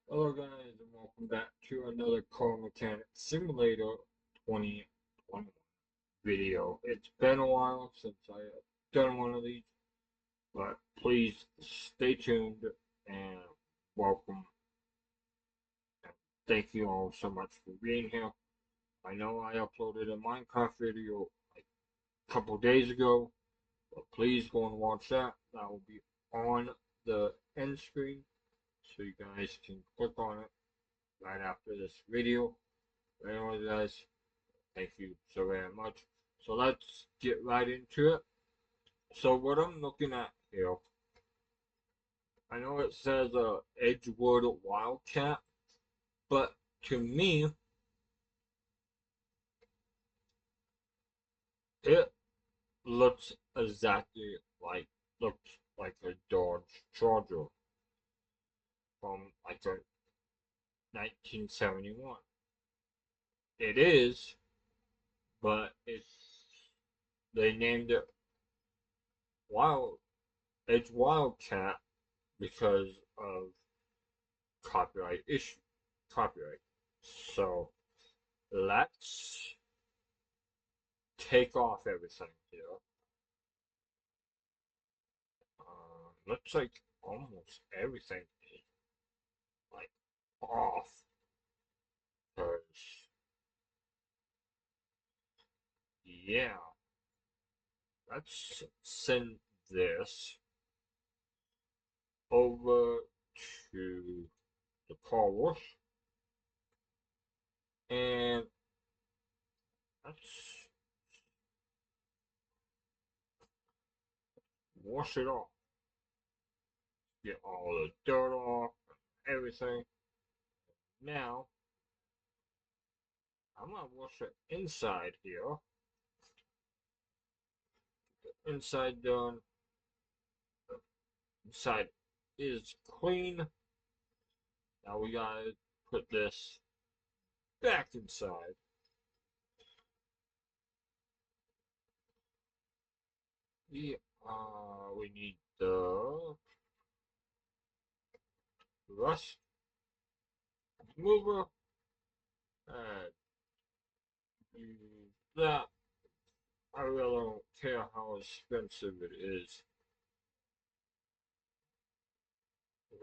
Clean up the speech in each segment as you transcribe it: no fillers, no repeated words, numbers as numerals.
Hello guys and welcome back to another Car Mechanic Simulator 2021 video. It's been a while since I have done one of these, but please stay tuned and welcome. And thank you all so much for being here. I know I uploaded a Minecraft video like a couple days ago, but please go and watch that. That will be on the end screen so you guys can click on it right after this video. Anyway, guys, thank you so very much. So let's get right into it. So what I'm looking at here, I know it says Edgewood Wildcat, but to me, it looks exactly looks like a Dodge Charger from like a 1971. It is, but they named it Wild Edge Wildcat because of copyright issue. Copyright. So let's take off everything here. Looks like almost everything is like off. Cause yeah, let's send this over to the car wash and let's wash it off. Get all the dirt off, everything. Now I'm gonna wash it inside here. Inside done. Inside is clean. Now we gotta put this back inside. We need the rust remover and use that. I really don't care how expensive it is.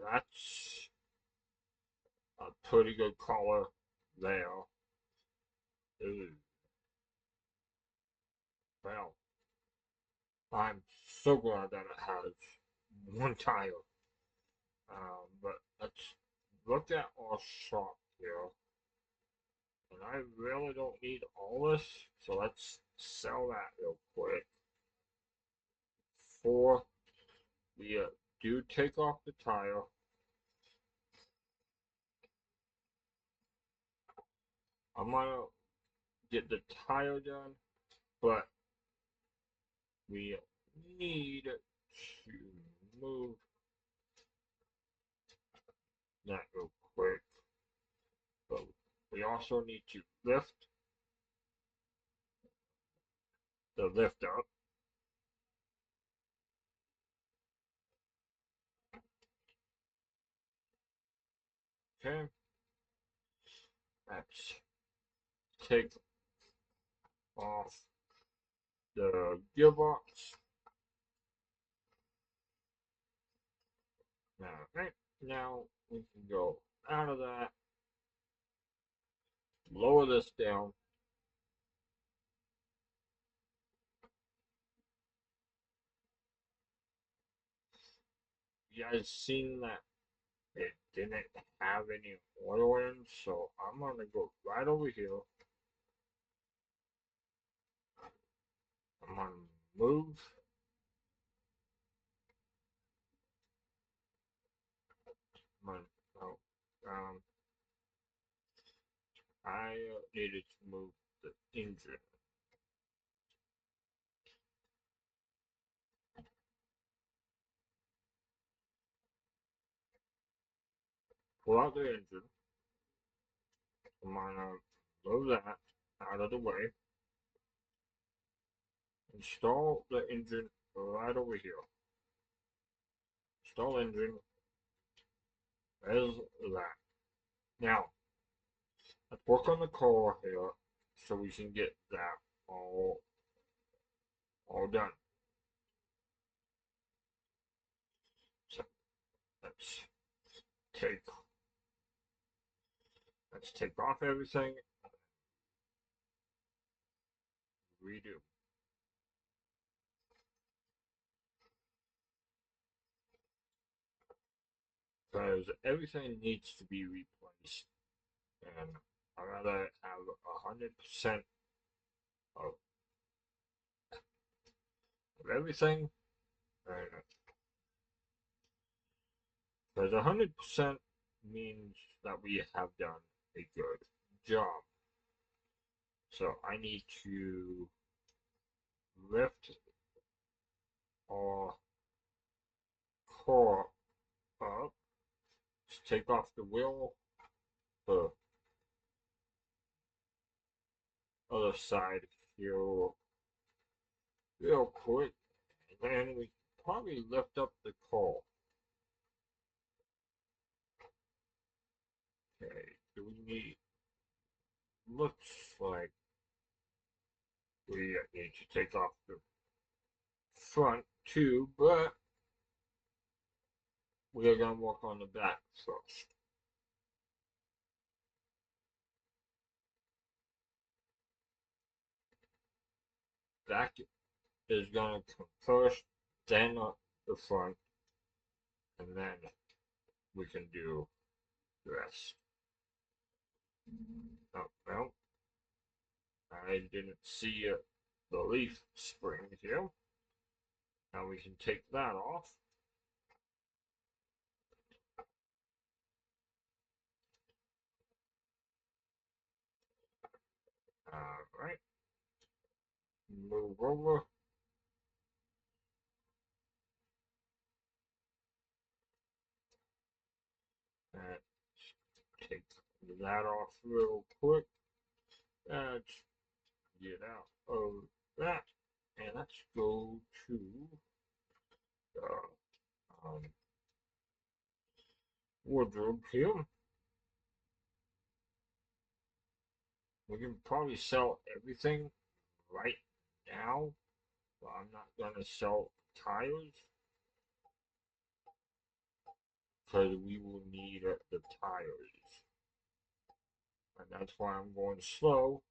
That's a pretty good color there. Ooh. Well, I'm so glad that it has one tire. But let's look at our shop here. And I really don't need all this, so let's sell that real quick. Before we do take off the tire, I'm gonna get the tire done, but we need to move that real quick. But we also need to lift the lift up. Okay, let's take off the gearbox. Now, now we can go out of that, lower this down. You guys seen that it didn't have any oil in, so I'm gonna go right over here. I'm gonna move. I'm gonna, oh, I needed to move the engine. Pull out the engine. I'm gonna move that out of the way. Install the engine right over here. Install engine as that. Now, let's work on the car here so we can get that all done. So let's take off everything, redo. Because everything needs to be replaced, and I'd rather have 100% of everything, and because 100% means that we have done a good job. So I need to lift our car up, just take off the wheel, the other side here real quick, and then we probably lift up the car. Okay, do we need, looks like we need to take off the front too, but we are going to work on the back first. Back is going to come first, then the front, and then we can do the rest. Oh, well, I didn't see the leaf spring here. Now we can take that off. Alright. Move over. And take that off real quick. Let's get out of that. And let's go to the wardrobe here. We can probably sell everything right now, but I'm not gonna sell tires because we will need the tires, and that's why I'm going slow,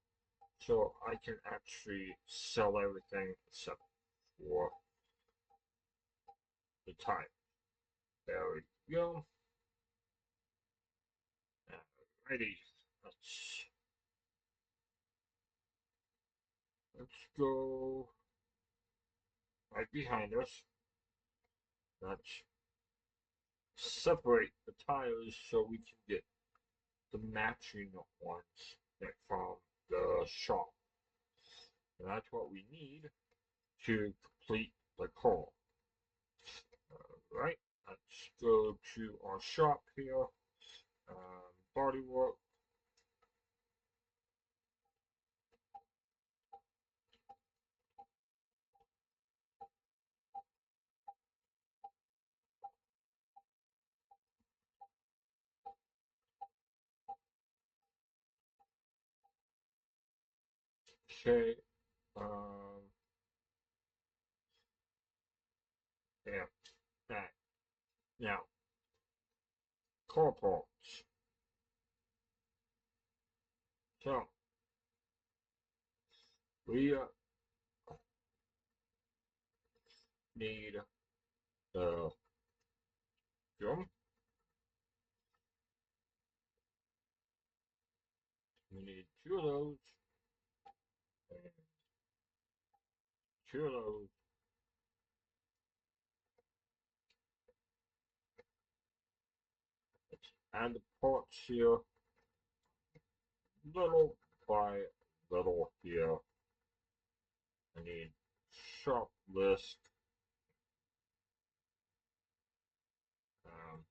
so I can actually sell everything except for the tire. There we go. Alrighty, let's go right behind us. Let's separate the tires so we can get the matching ones from the shop. And that's what we need to complete the car. Alright, let's go to our shop here. Bodywork. Okay. Yeah, that. Now, car parts. So, we need the drum. We need two of those. And two of those. Let's add the parts here. Little by little here. I need sharp list. Um,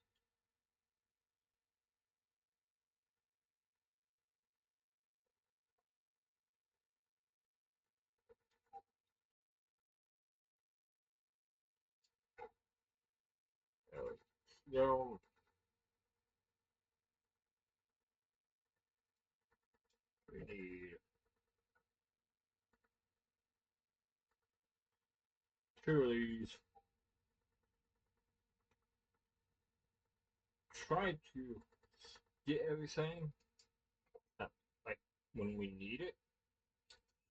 there we go. two of these. Try to get everything like when we need it,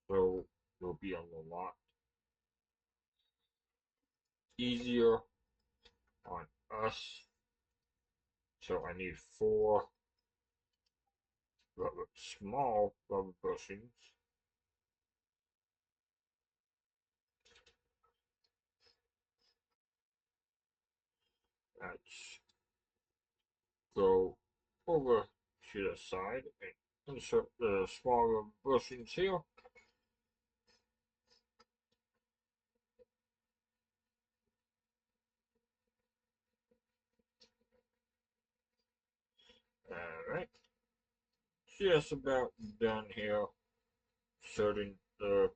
so it'll be a lot easier on us. So I need 4 small rubber bushings. Let's go over to the side and insert the small rubber bushings here. Alright, just about done here. Inserting the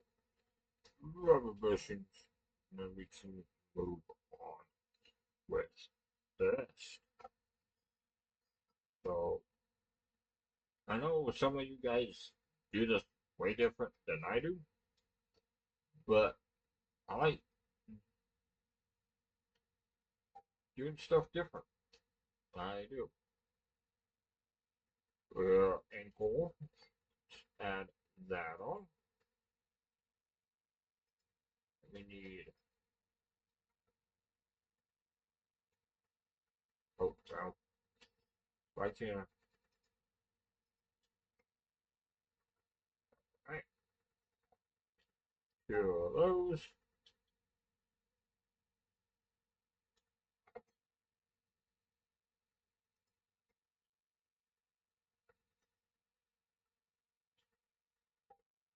rubber bushings, and then we can move on with this. So I know some of you guys do this way different than I do, but I like doing stuff different. I do. Ankle, add that on. We need, oh, well, right here. Right, 2 of those.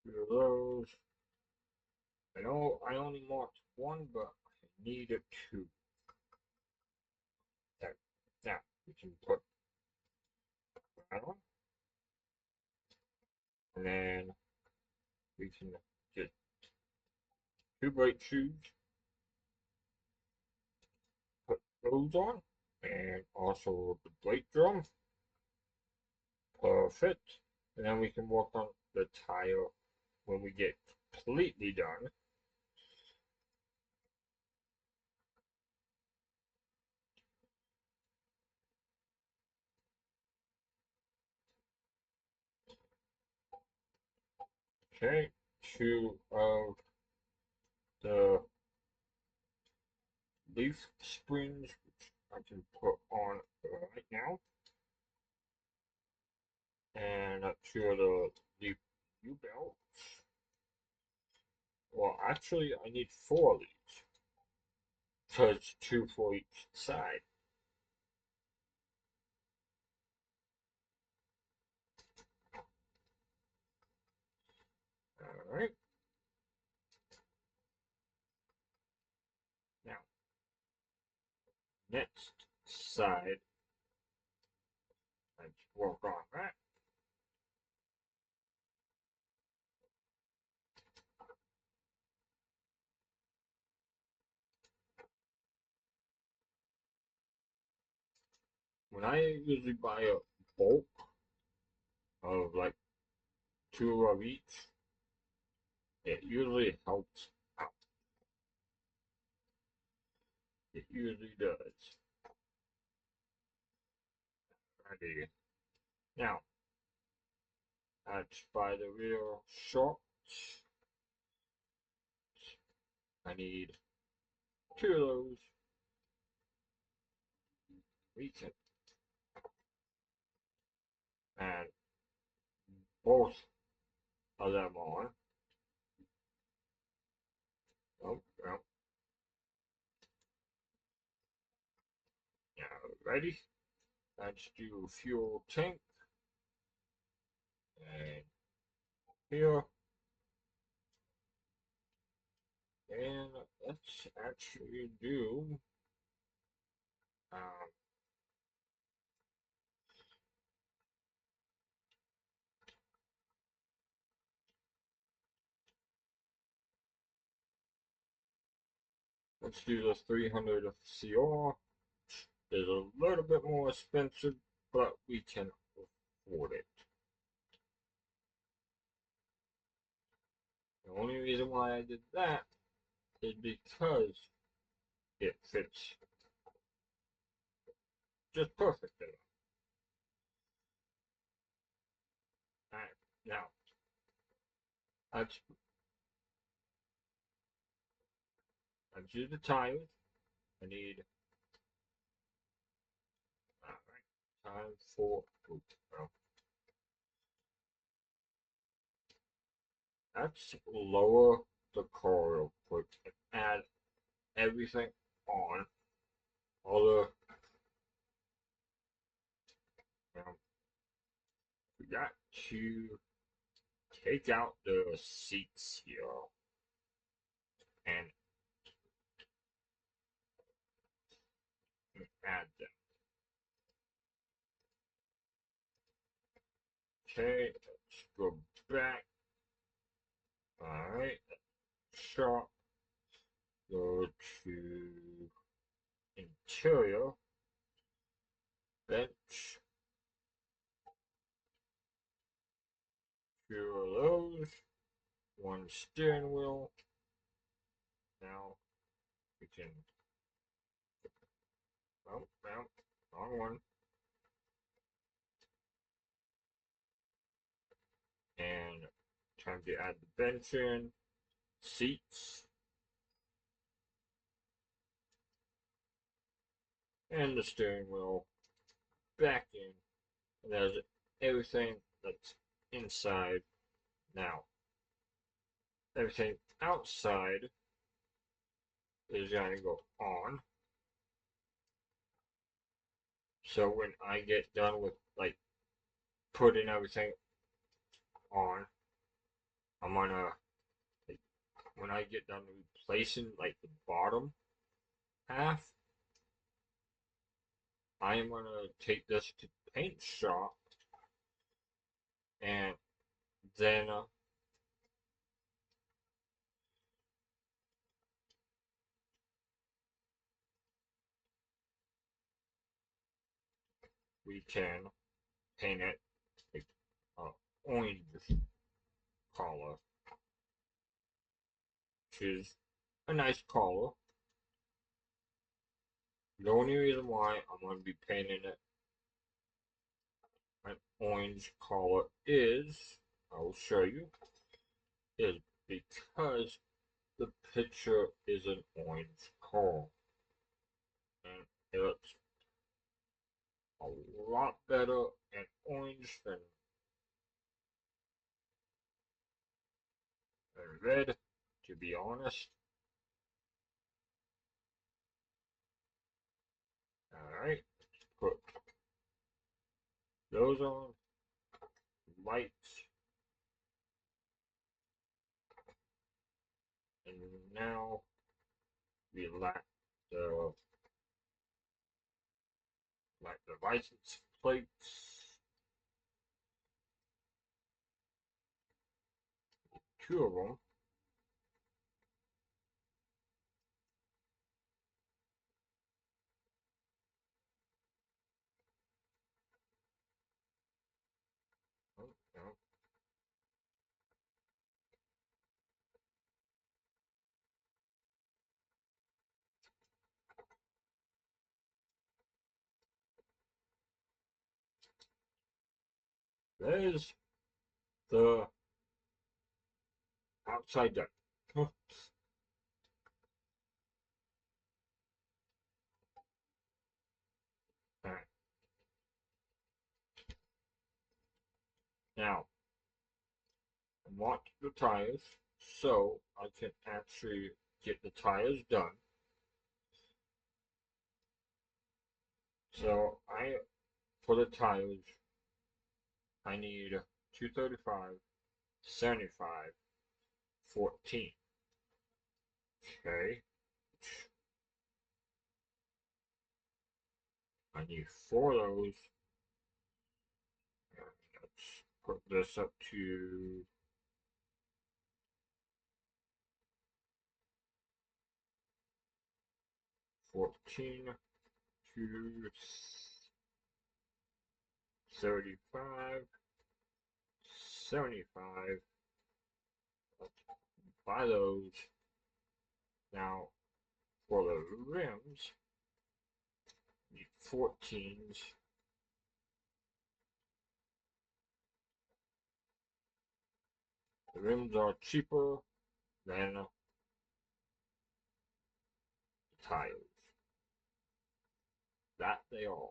Two of those. I know I only marked 1, but I needed 2. There. Now we can put that on, and then we can get 2 brake shoes, put those on, and also the brake drum. Perfect. And then we can work on the tire when we get completely done. Okay, 2 of the leaf springs, which I can put on right now, and 2 of the leaf U-belts. Well, actually, I need 4 of these, so it's 2 for each side. Alright. Now, next side, let's work on that. When I usually buy a bulk of like 2 of each, it usually helps out. It usually does. Alrighty. Now, let's buy the real shorts. I need 2 of those. We can add both of them on. Oh, well. Now, ready? Let's do fuel tank. And here. And let's actually do um, let's do the 300 CR. It's a little bit more expensive, but we can afford it. The only reason why I did that is because it fits just perfectly. Alright, now let's do the tires. I need time for well, let's lower the car real quick and add everything on. All the we got to take out the seats here and add them. Okay, let's go back. Alright, shop. Go to interior. Bench. Two of those. One steering wheel. Now we can. Oh, no, wrong one. And time to add the bench in. Seats. And the steering wheel back in. And there's everything that's inside now. Everything outside is going to go on. So when I get done with like putting everything on, I'm gonna like, when I get done replacing like the bottom half, I am gonna take this to paint shop and then we can paint it like orange color, which is a nice color. The only reason why I'm going to be painting it an orange color is, I'll show you, is because the picture is an orange color. And it looks a lot better in orange than red, to be honest. Alright, put those on, lights, and now we the the license plates, two of them. Oh, no. There's the outside deck. Alright. Now, I want the tires so I can actually get the tires done. So for the tires, I need 235, 75, 14. Okay. I need 4 of those. Let's put this up to 14 to 35, 75. Let's buy those. Now, for the rims, the 14s. The rims are cheaper than the tires. That they are.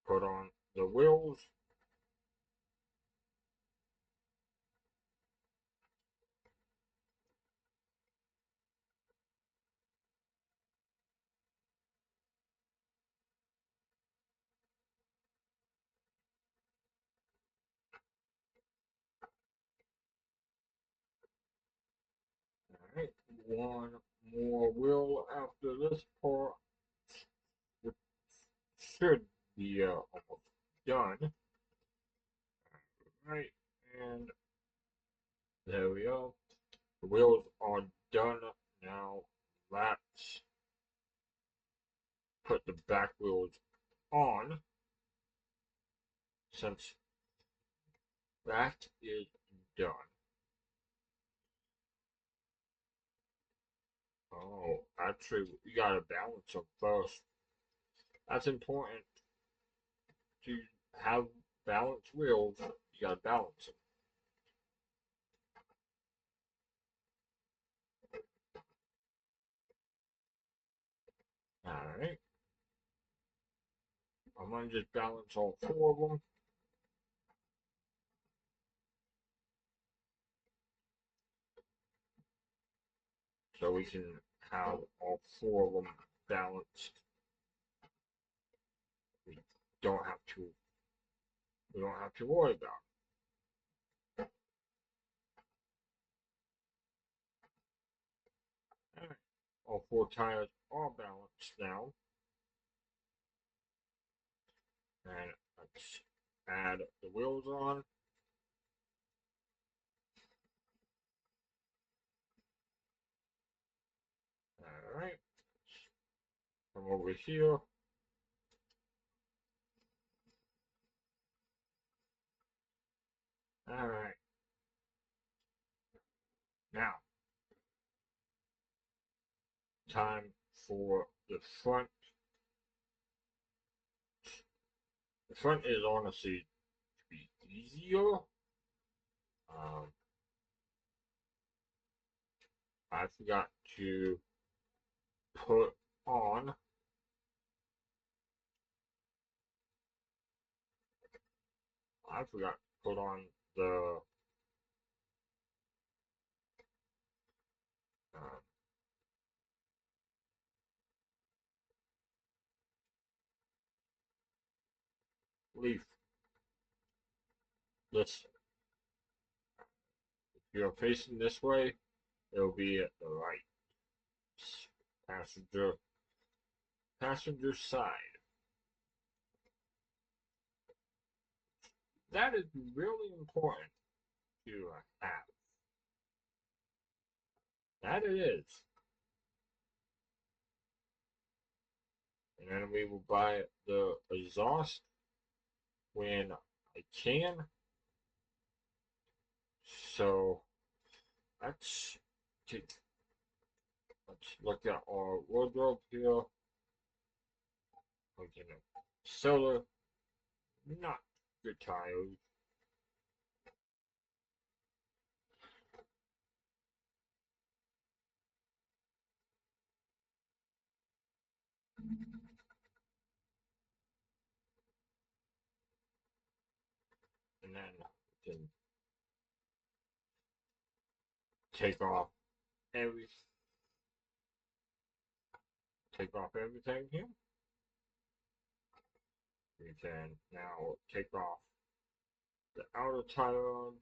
Put on the wheels. Alright, one more wheel after this part, which should be almost done. Right, and there we go. The wheels are done. Now let's put the back wheels on, since that is done. Oh, actually, you gotta balance them first. That's important to have balanced wheels. You gotta balance them. Alright. I'm gonna just balance all four of them. So we can have all four of them balanced. We don't have to we don't have to worry about it. Alright. All four tires are balanced now. And let's add the wheels on. Alright. Come over here. Alright. Now, time for the front. The front is honestly to be easier. I forgot to put on I forgot to put on the uh, leaf. This, if you're facing this way, it'll be at the right passenger side. That is really important to have. That it is. And then we will buy the exhaust when I can. So let's take let's look at our wardrobe here. We can solar, not good tires. And then we can take off every take off everything here. We can now take off the outer tires,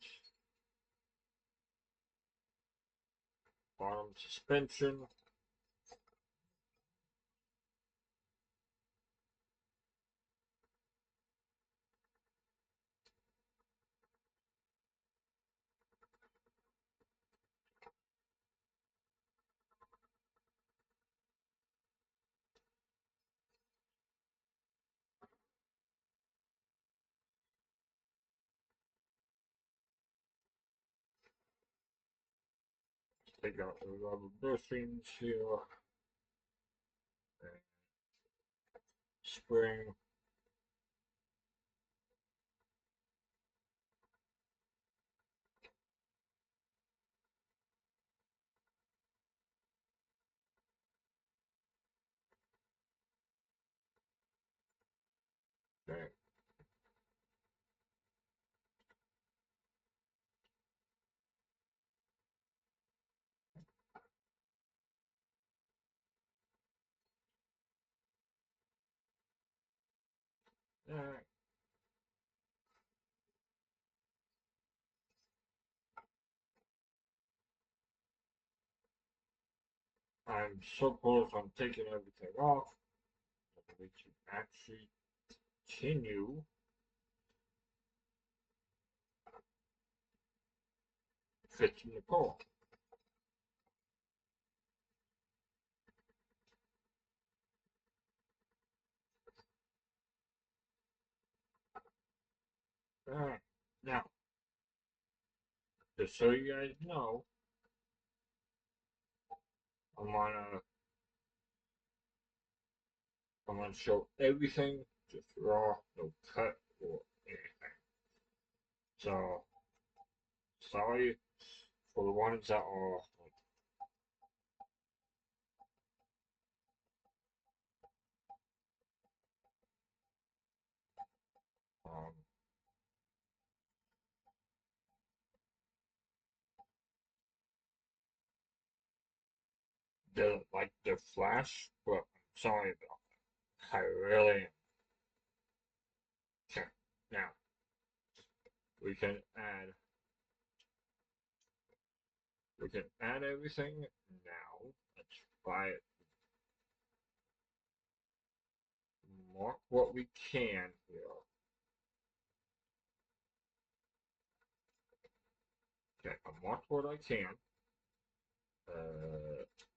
bottom suspension, take out the rubber bushings here, and spring. Okay. Alright. I'm so close on taking everything off. We can actually continue fixing the car. Alright. Now, just so you guys know, I'm gonna I'm gonna show everything, just raw, no cut or anything. So sorry for the ones that are um didn't like the flash, but I'm sorry about that. I really am. Okay. Now we can add everything now. Let's try it. Mark what we can here. Okay, I marked what I can.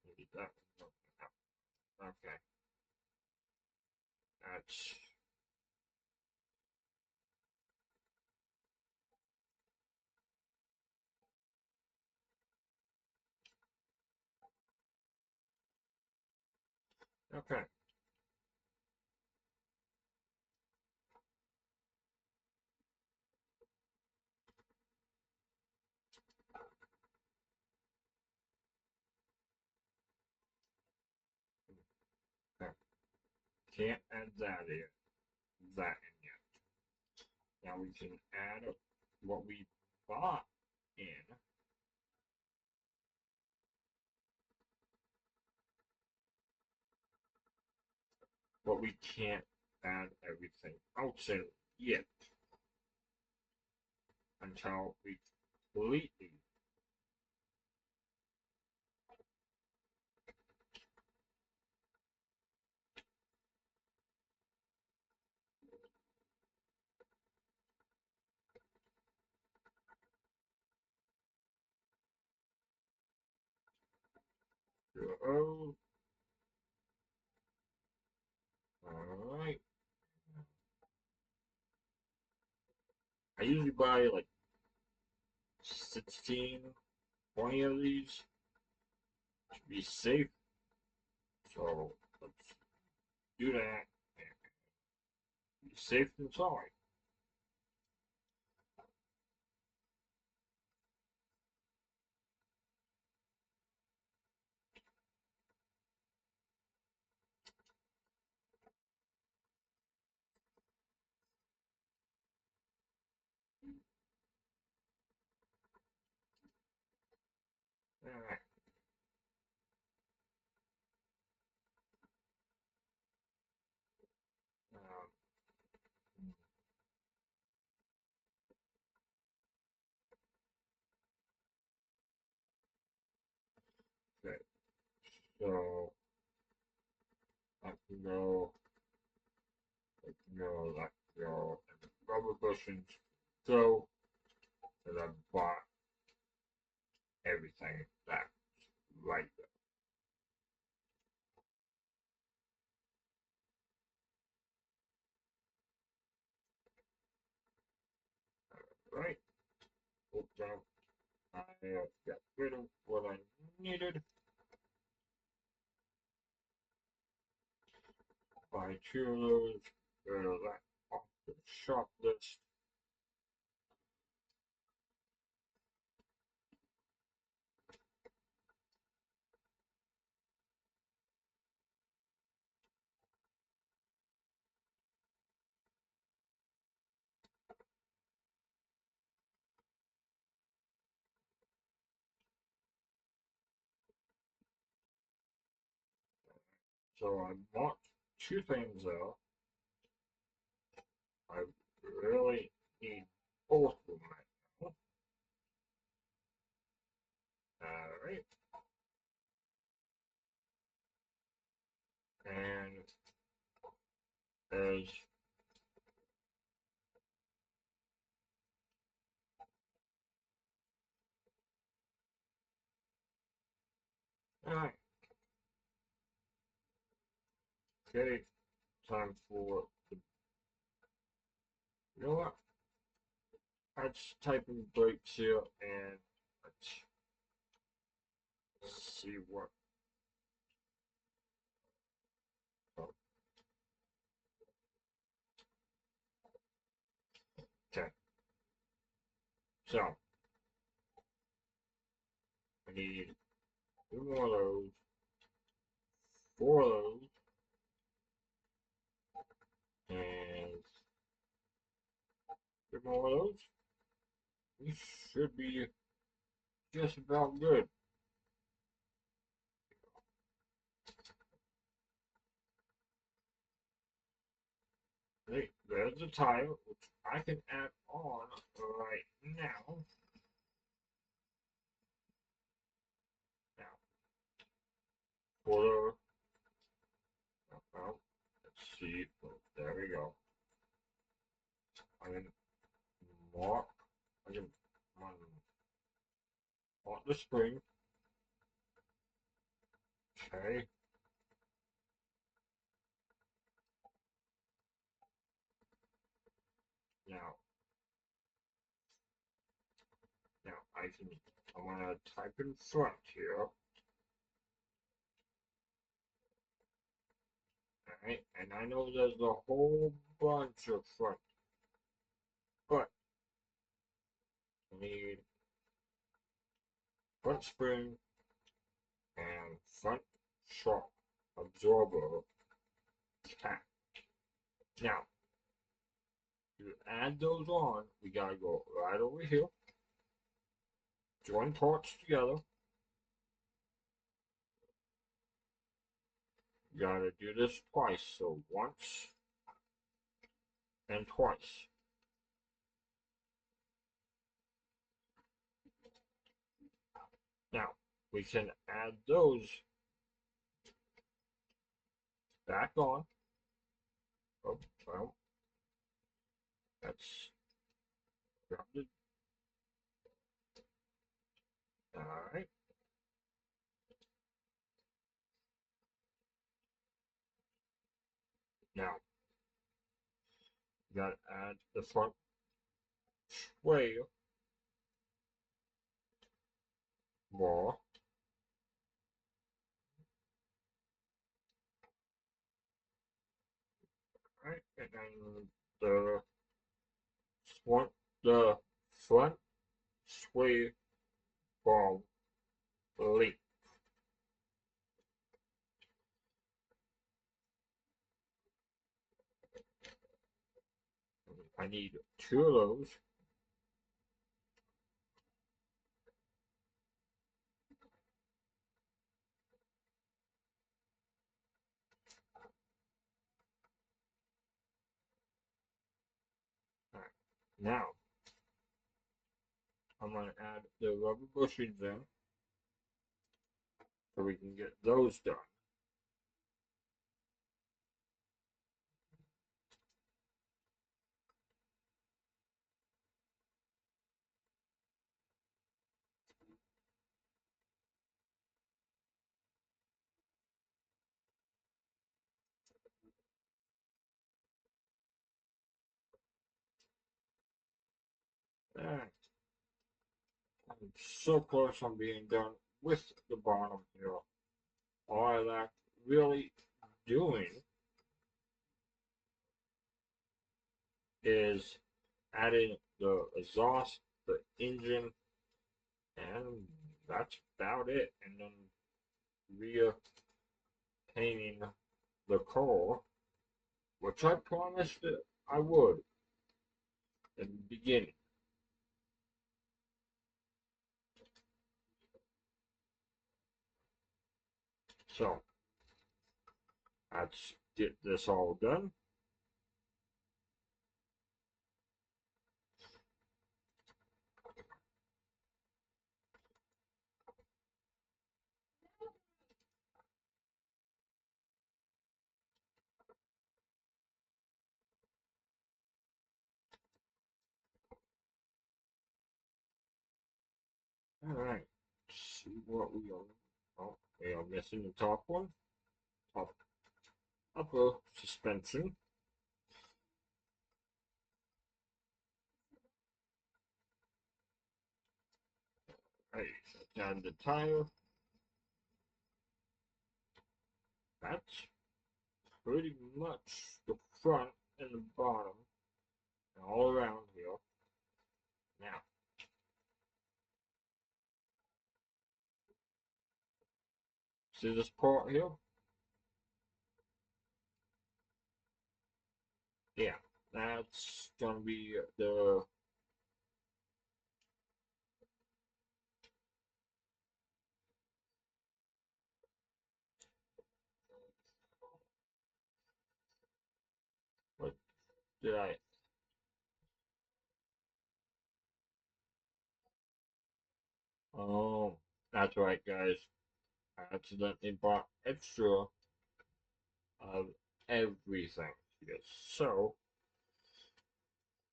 Maybe that. Okay. That's okay. Okay. Can't add that in. That in yet. Now we can add what we bought in. But we can't add everything else in yet until we completely go. Alright. I usually buy like 16, 20 of these to be safe. So let's do that and be safe than sorry. Alright. Um, okay. So that can go, that can go, that can go, and the rubber bushings go, and I bought everything that's right there. Right? Oops, I got rid of what I needed. Buy 2 of those, rid of that off the shop list. So I bought 2 things there. I really need both of them right now. Alright. And as alright, okay, time for the, you know what? Let's type in breaks here and let's see what. Okay, so I need 2 more of those, 4 of those, and 2 more of those. This should be just about good. Hey, there's the tile, which I can add on right now. Now, for the, well, let's see, oh, there we go. I can mark, I can mark the spring. Okay. Now, I'm gonna type in front here. Alright, and I know there's a whole bunch of front, but I need front spring and front shock absorber cap. Now, to add those on, we gotta go right over here, join parts together. You gotta do this twice, so once and twice. Now, we can add those back on. Oh, well, that's grounded. Alright. Now, you gotta add the front sway bar. Right, and then front, the front sway bar length. I need 2 of those. Alright, now I'm gonna add the rubber bushings in so we can get those done. Alright, I'm so close on being done. with the bottom here. All I lack really doing is adding the exhaust, the engine, and that's about it. And then repainting the car, which I promised that I would in the beginning. So let's get this all done. Alright, see what we are. Oh, we are missing the top one. Top upper suspension. Right, down the tire. That's pretty much the front and the bottom, and all around here. Now, see this part here? Yeah, that's gonna be the what did I? Oh, that's right, guys. I accidentally bought extra of everything. Yes, so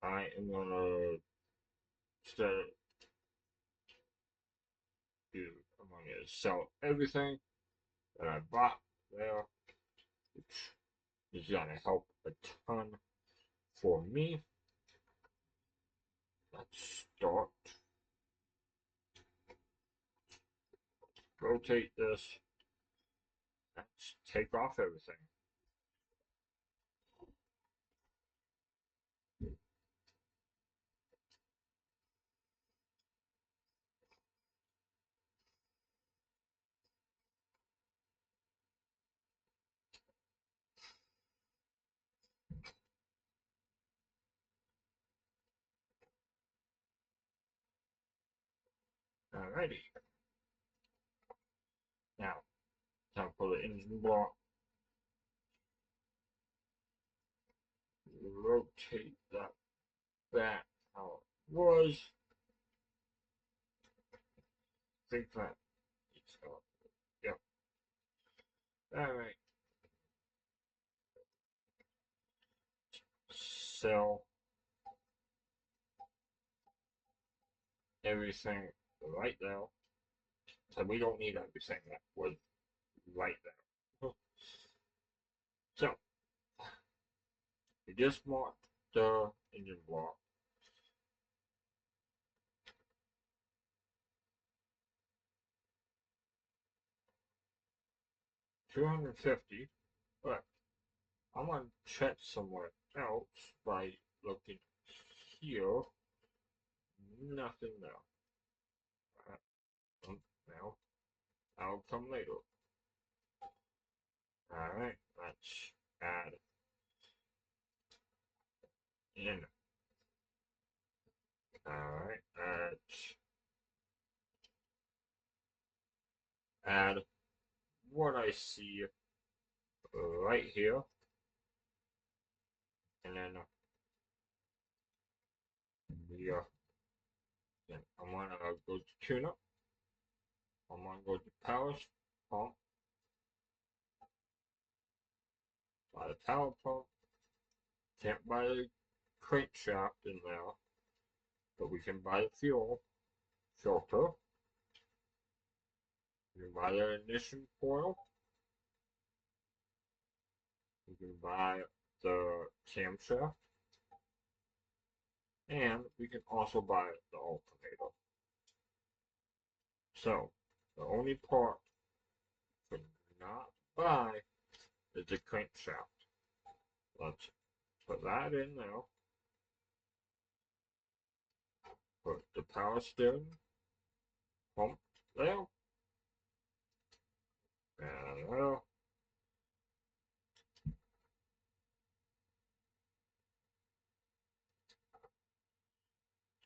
I am gonna instead of do I'm gonna sell everything that I bought there, which is gonna help a ton for me. Let's start. Rotate this. Let's take off everything. Alrighty. Now, time for the engine block. Rotate that back how it was. Think that it's yep. Alright. Sell everything right now. So we don't need everything that was right there. So we just marked the engine block. $250, but I'm gonna check somewhere else by looking here. Nothing there. Now, I'll come later. Alright, let's add in. Alright, let's add what I see right here. And then we then I'm gonna go to tune up. I'm gonna go to power pump. Buy the power pump. Can't buy the crankshaft in there, but we can buy the fuel filter. We can buy the ignition coil. We can buy the camshaft. And we can also buy the alternator. So, The only part you cannot buy is the crankshaft. Let's put that in now. Put the power steering pump there. And there.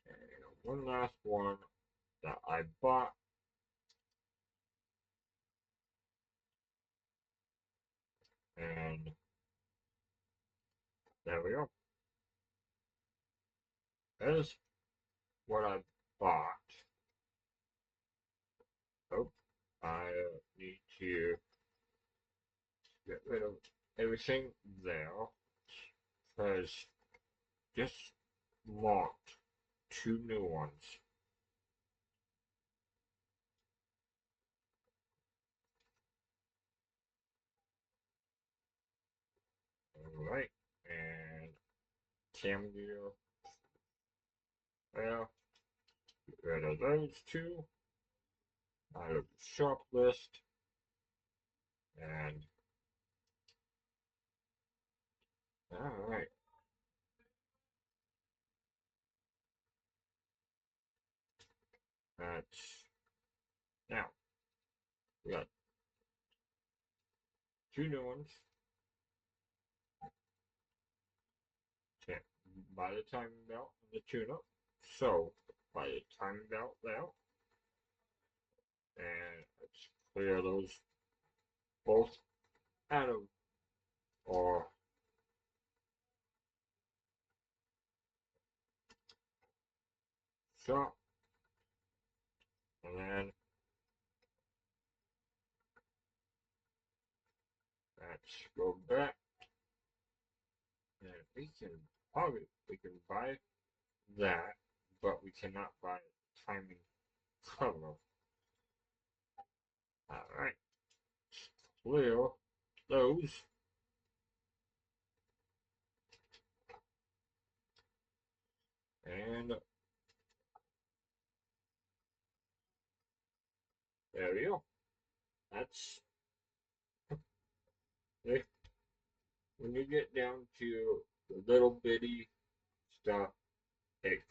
And one last one that I bought. And there we go. That is what I bought. Oh, I need to get rid of everything there because just marked 2 new ones. Alright, and cam gear there. Get rid of those 2 out of the shop list. And alright. That's now we got 2 new ones. Okay, by the timing belt and the tune-up. So by the timing belt there, and let's clear those both out of our shop, and then let's go back, and we can buy that, but we cannot buy timing cover. Alright, clear those. And there we go. That's it. When you get down to the little bitty stuff, it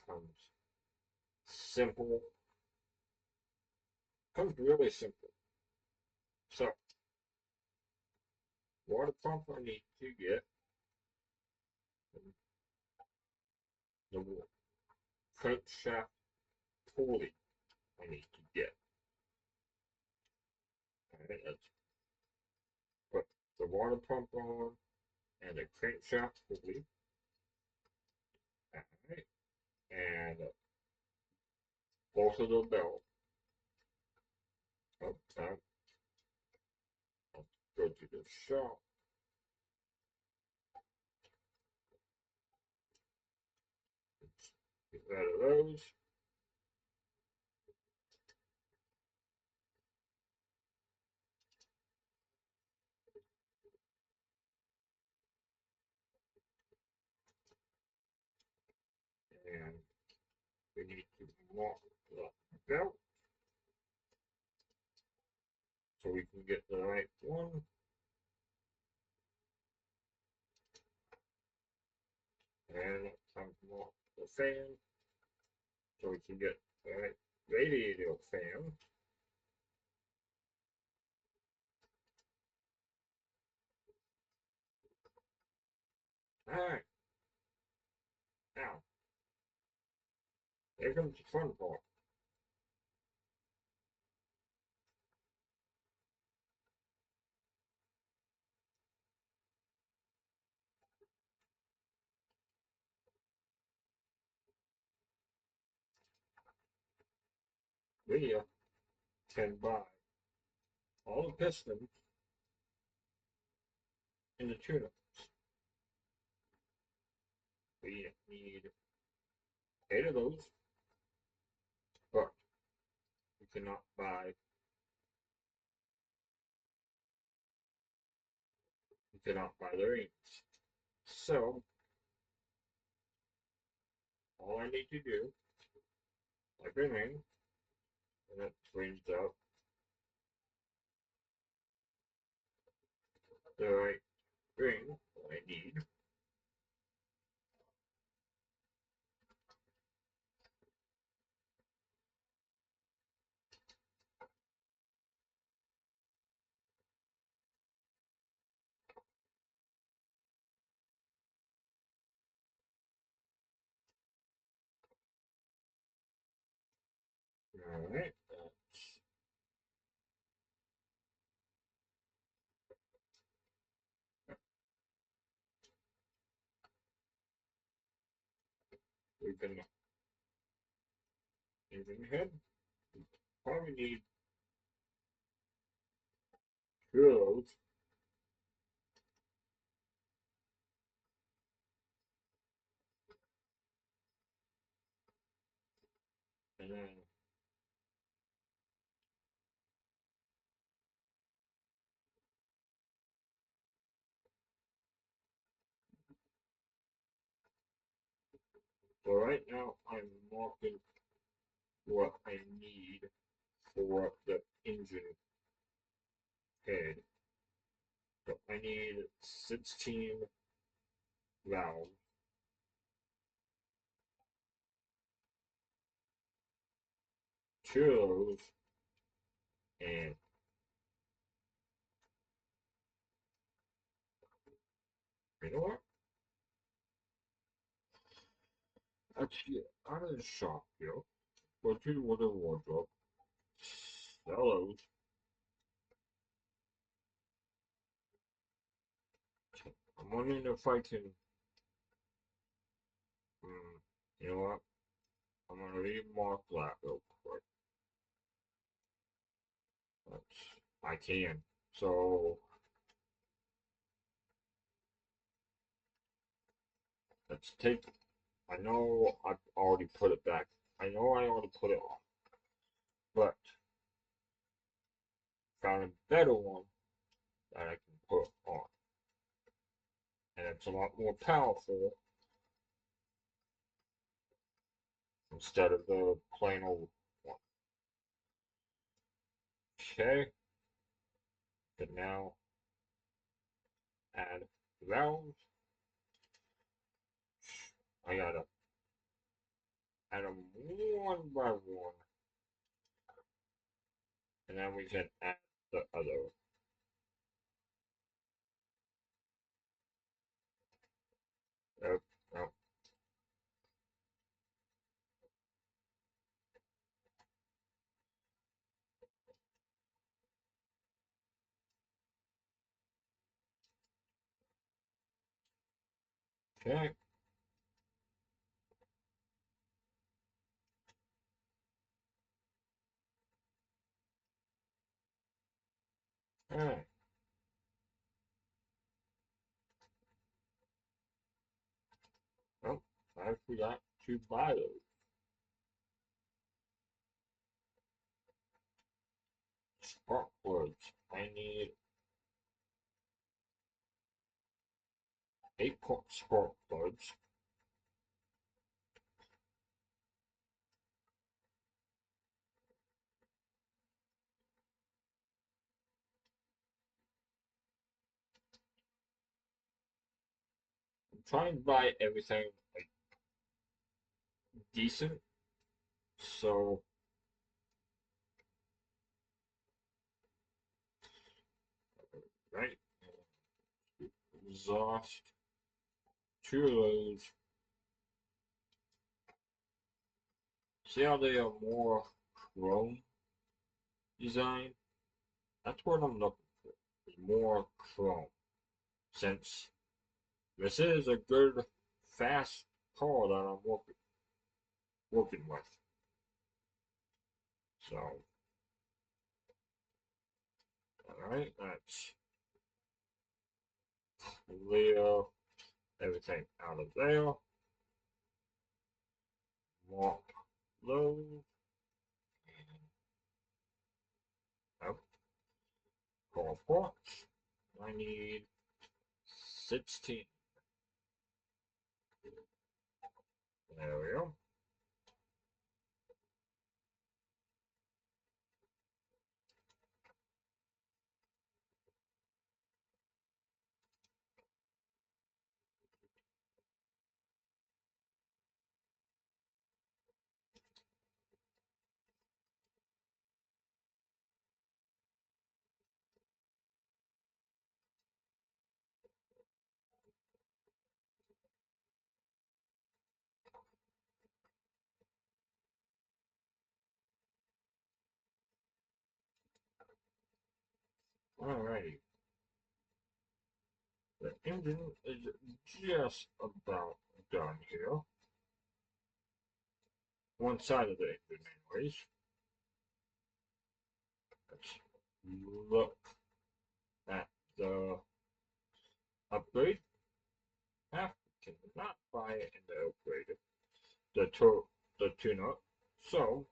simple. Comes really simple. So, water pump I need to get, the crankshaft pulley I need to get. Alright, let's put the water pump on and the crankshaft pulley. Alright, and both of the belts. Oh, I'll go to the shop. Get rid of those. And we need to mark the belt so we can get the right one. And time to mark the fan so we can get the right radiator fan. Alright, now, here comes the fun part. We can buy all the pistons in the tune-ups. We need 8 of those, but we cannot buy the rings. So all I need to do, I bring in, and that brings up the right thing I need. Alright, we can even ahead. Probably need two of those. And then so right now I'm marking what I need for the engine head. So I need 16 valves, two of those, and you know what? Actually, out of the shop here, go to the wardrobe, sell those. I'm wondering if I can, you know what? I'm gonna remark that real quick. I can. So let's take. I know I've already put it back. I know I already put it on, but found a better one that I can put on, and it's a lot more powerful instead of the plain old one. Okay, can now add valves. I gotta add them one by one, and then we can add the other. Oh, no. Okay. Alright. Oh, I forgot to buy those. Spark plugs. I need 8 spark plugs. I'm trying to buy everything like decent. So right, exhaust. Two of those. See how they are more chrome design? That's what I'm looking for. More chrome. Since this is a good fast car that I'm working with. So alright, that's clear everything out of there. Mark those. Up. Car parts. I need 16. There we go. Alrighty. The engine is just about done here. One side of the engine, anyways. Let's look at the upgrade. Half cannot buy it in the upgrade. The tune-up. So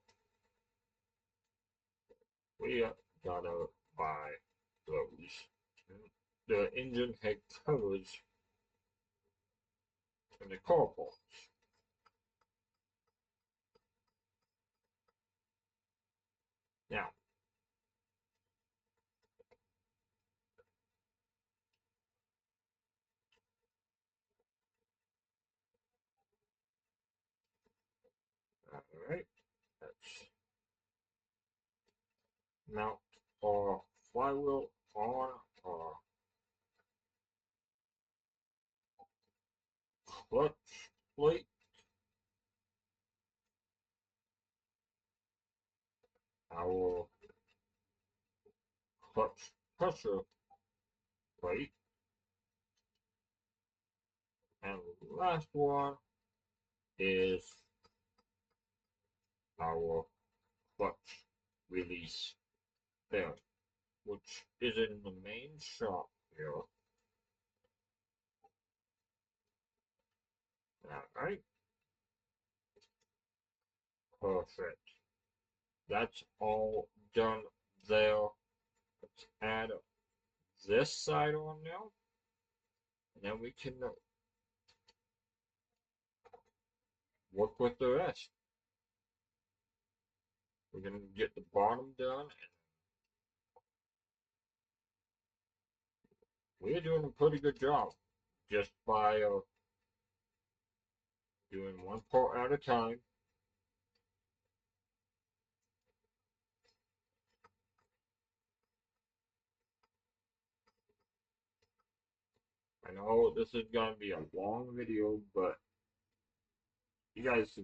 we gotta buy those. The engine head covers and the car parts. Now, alright, let's mount our flywheel on our clutch plate. Our clutch pressure plate. And the last one is our clutch release bearing, which is in the main shop here. Alright, perfect. That's all done there. Let's add this side on now, and then we can work with the rest. We're gonna get the bottom done, and we're doing a pretty good job just by doing one part at a time. I know this is gonna be a long video, but you guys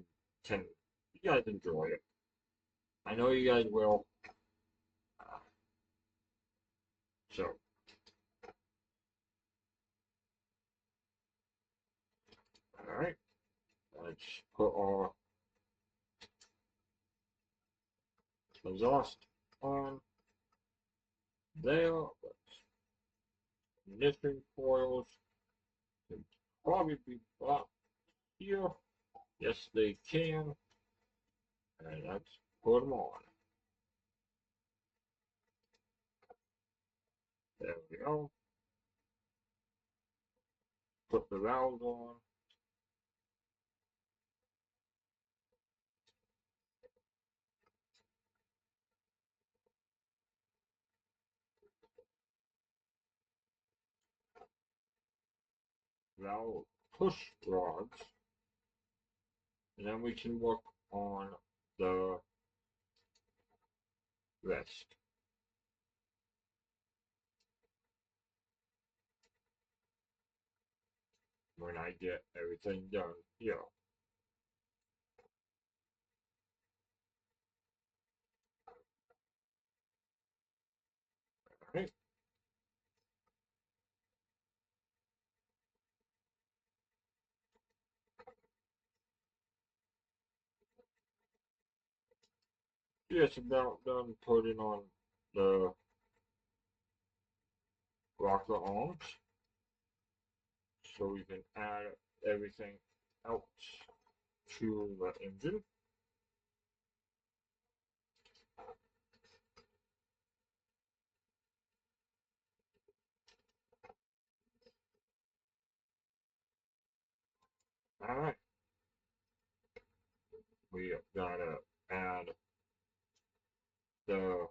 can you guys enjoy it. I know you guys will. Uh, so, alright, let's put our exhaust on there. Ignition coils can probably be bought here. Yes, they can. And let's put them on. There we go. Put the valves on. Valve push rods. And then we can work on the rest. When I get everything done here. Alright. Just about done putting on the rocker arms. So we can add everything else to the engine. Alright. We gotta add the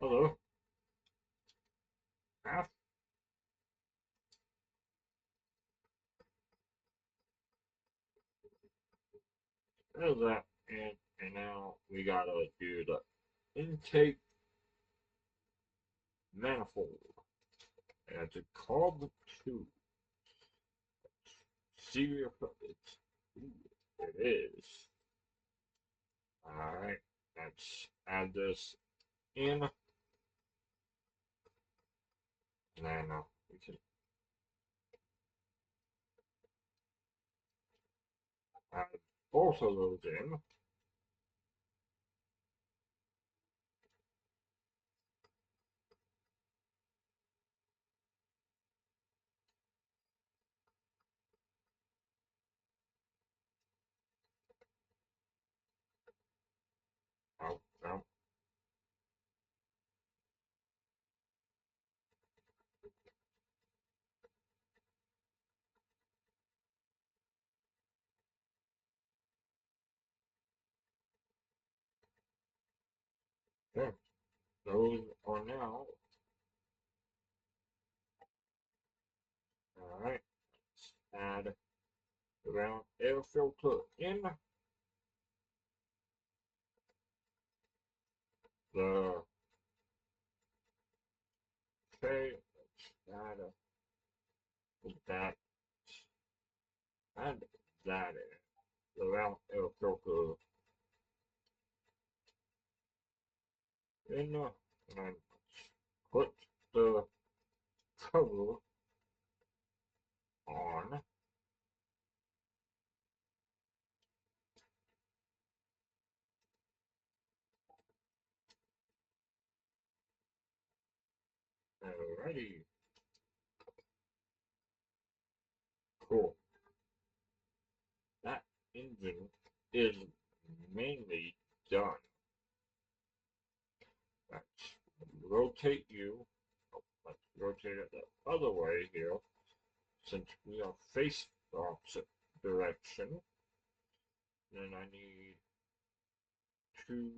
other half. There's that. And now we gotta do the intake manifold. And it's a carb 2. See if it is. Alright, let's add this in. And then we can add both of those in. Oh, no. Okay. Those are now. Alright. Add the round air filter in. The okay. Add that. Add that in. The round air filter in. And put the cover on. Alrighty. Cool. That engine is mainly done. Let's rotate you. Oh, let's rotate it the other way here. Since we are face the opposite direction, then I need 2,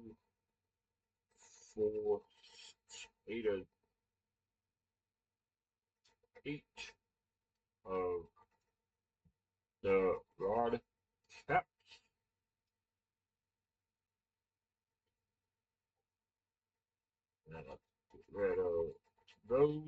4, 8 of the rod caps. And let's get rid of those.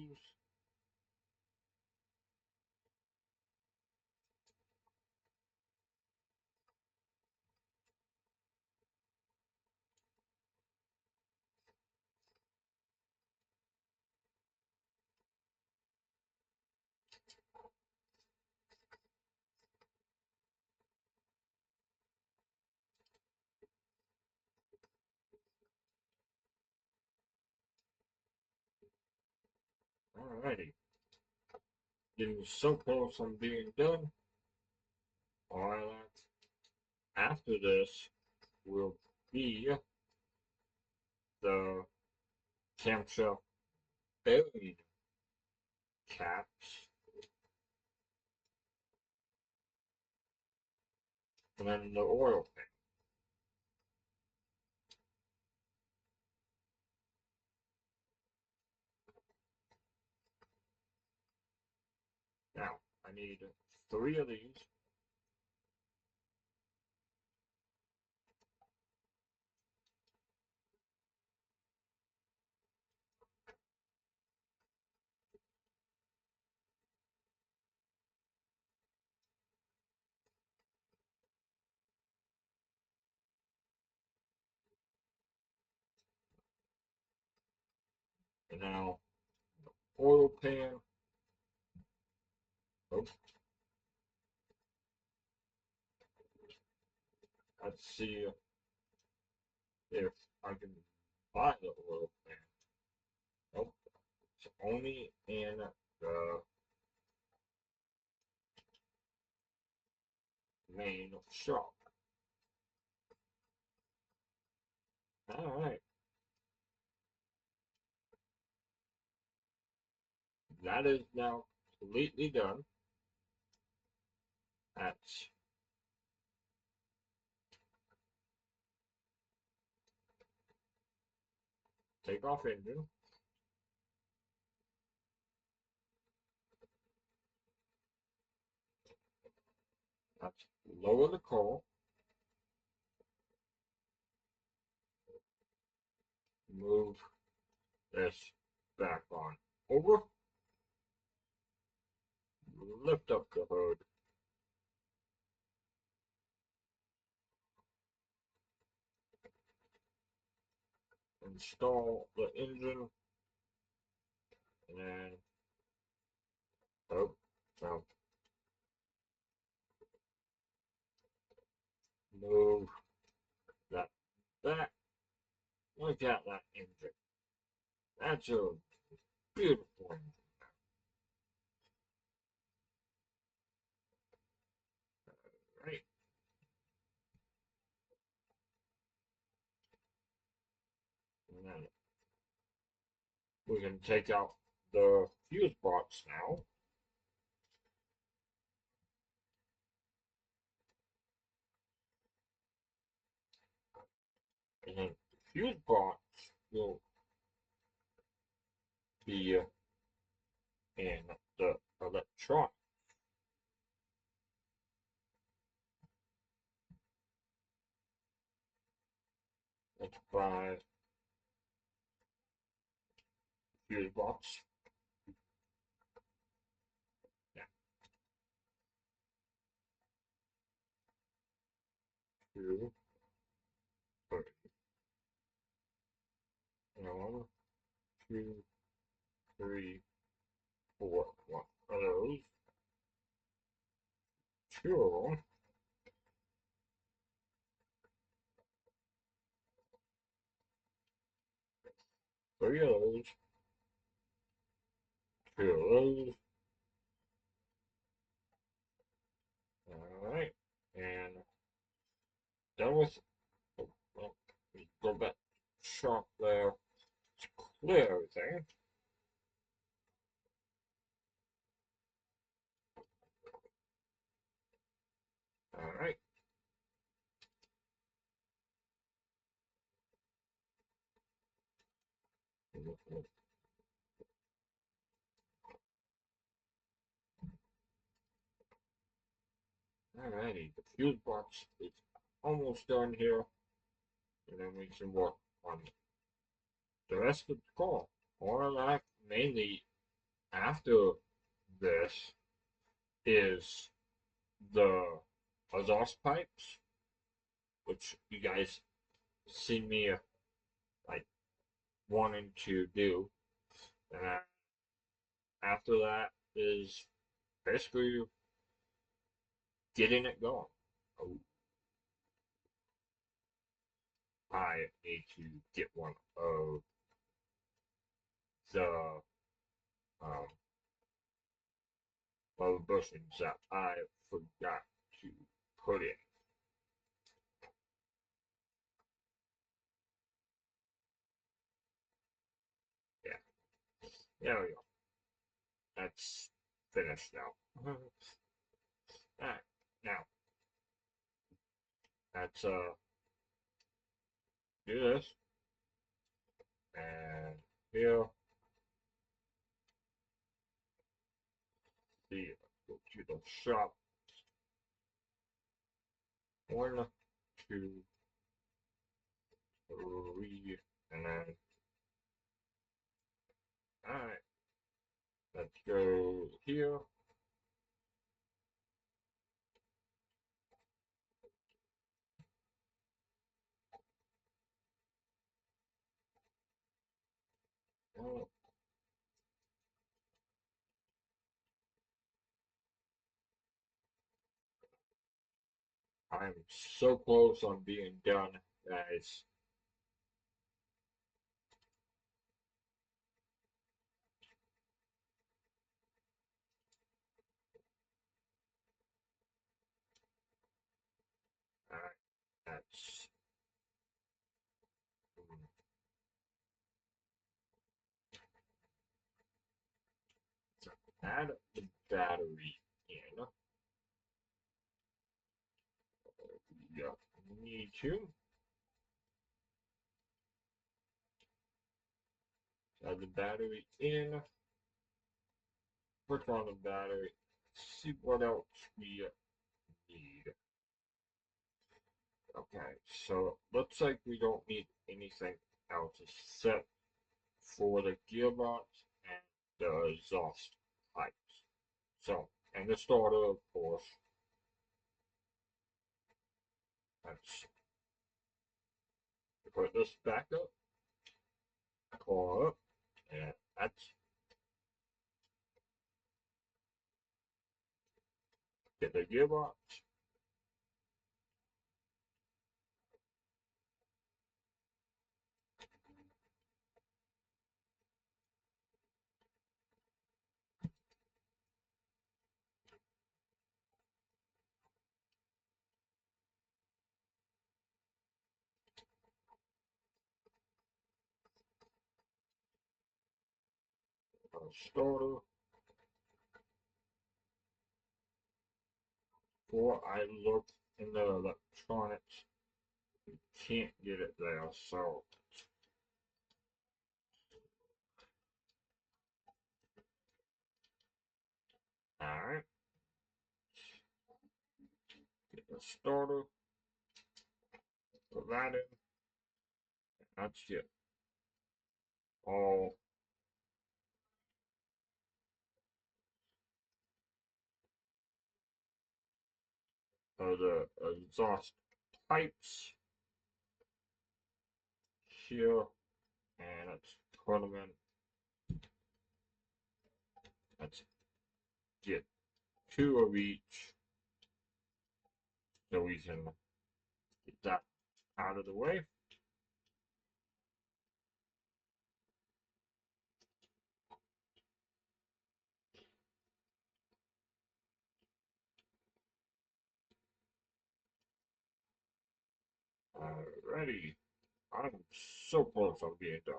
Alrighty. Getting so close on being done. Alright, after this will be the camshaft bearing caps, and then the oil pan. Now, I need 3 of these. And now, oil pan. Oops. Let's see if I can buy the oil pan. Nope. It's only in the main shop. Alright. That is now completely done. Let's take off engine. Let's lower the coal. Move this back on over. Lift up the hood. Install the engine. And then look at that engine. That's a beautiful engine. Right. And then we can take out the fuse box now. And then the fuse box will be in the electronic. Let's buy the fuse box. Yeah. 2, 3. And 1, 2, 3, 4. One of those. 2 of them. 3 of those. 2 of those. Alright. And done with. Oh, well, we go back shop there to clear everything. Alright. Alrighty, the fuse box is almost done here. And then we can work on the rest of the car. All that mainly after this is the exhaust pipes, which you guys see me like wanting to do. And after that is basically getting it going. Oh, I need to get one of the um, bushings that I forgot to put in. Yeah, there we go. That's finished now. Alright, now let's do this. And here, go to the shop. 1, 2, 3, and then alright. Let's go here. Oh, I'm so close on being done, guys. Alright, that's add the battery in. Yeah, need to add the battery in. Put on the battery. See what else we need. Okay, so looks like we don't need anything else except for the gearbox and the exhaust pipes. So, and the starter, of course. Let's put this back up, car up, and let's get the gearbox. starter. Before I look in the electronics, you can't get it there, so alright. Get the starter, put that in, that's it. All of the exhaust pipes here, and let's put them in. Let's get 2 of each so we can get that out of the way. Alrighty, I'm so close on being done.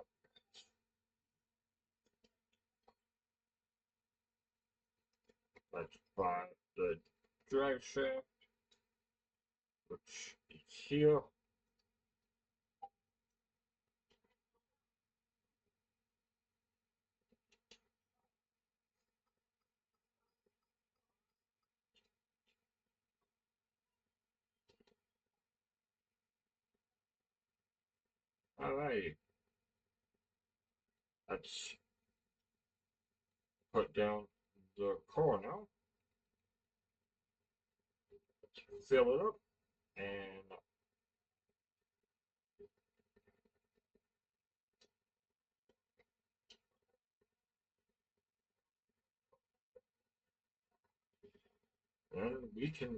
Let's find the drive shaft, which is here. Alright, let's put down the core now. Let's fill it up, and then we can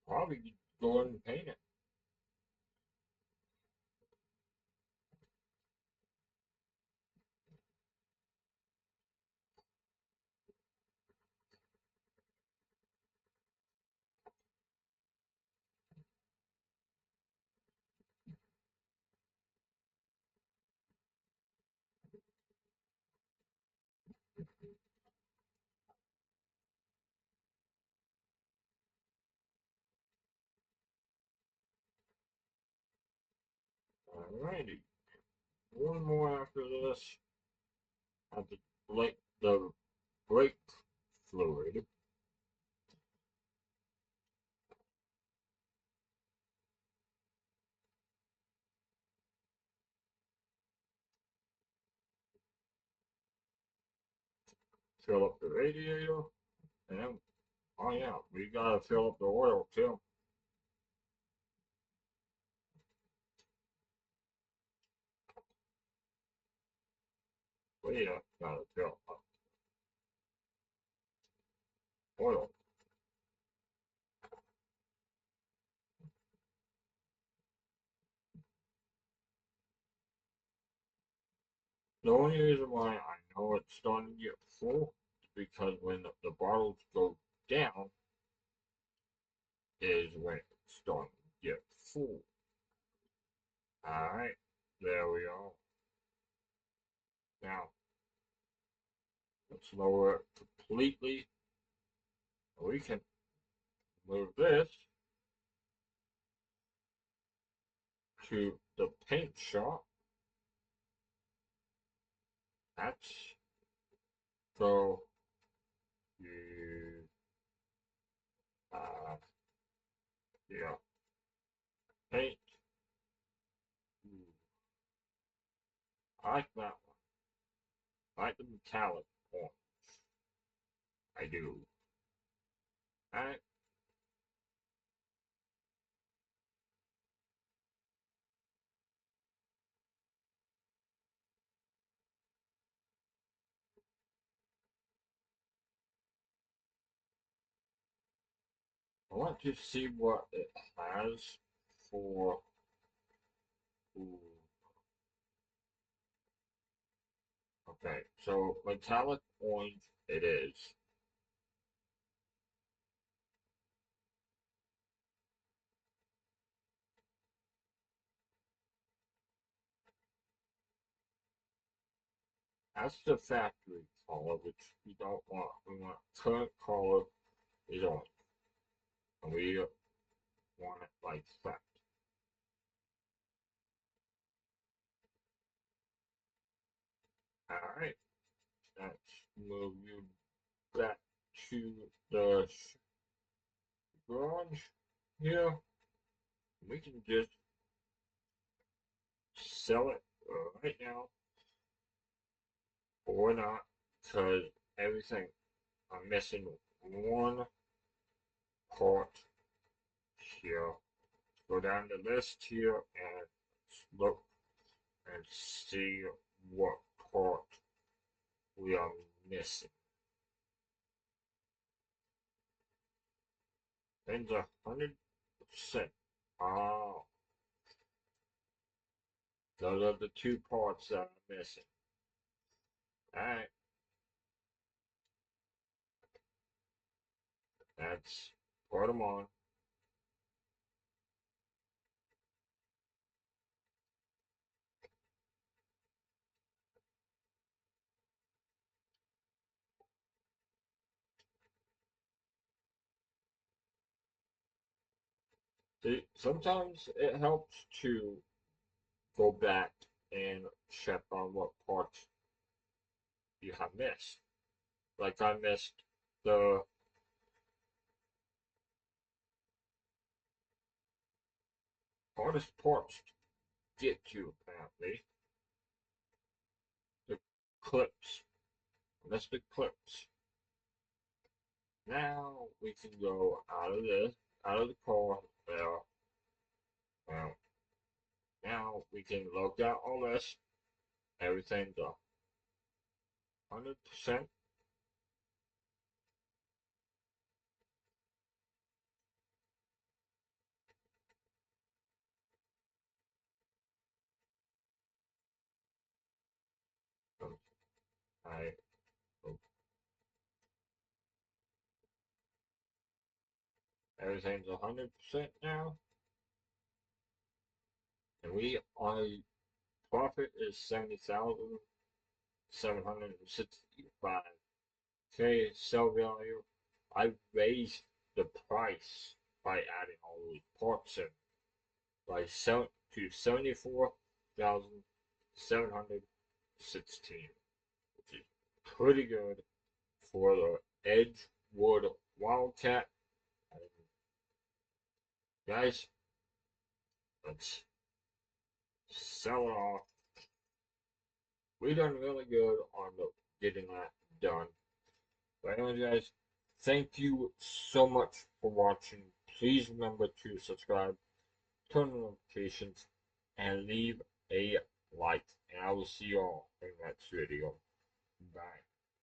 probably go and paint it. Alrighty, one more after this. Have the brake fluid. Fill up the radiator, and then, oh yeah, we gotta fill up the oil too. We gotta fill up oil. The only reason why I know it's starting to get full is because when the bottles go down is when it's starting to get full. Alright, there we are. Now, let's lower it completely. We can move this to the paint shop. That's so you yeah, paint. I like that one. I like the metallic orange. I do. Alright. I want to see what it has for. Ooh. Okay, so metallic orange it is. That's the factory color, which we don't want. We want current color is on. And we want it like that. Alright, let's move you back to the garage here. We can just sell it right now or not, because everything, I'm missing one part here. Go down the list here and look and see what part we are missing. And 100%. Oh, those are the two parts that I'm missing. Alright, let's put them on. See, sometimes it helps to go back and check on what parts you have missed. Like I missed the hardest parts to get to, apparently. The clips. That's the clips. Now we can go out of this, out of the car there. Now we can log out all this. Everything's 100%. I Everything's 100% now, and our profit is 70,765. Okay, sell value. I raised the price by adding all those parts in by to 74,716, which is pretty good for the Edgewood Wildcat. And guys, let's sell it off. We done really good on getting that done. But anyways, guys, thank you so much for watching. Please remember to subscribe, turn on notifications, and leave a like. And I will see you all in the next video. Bye.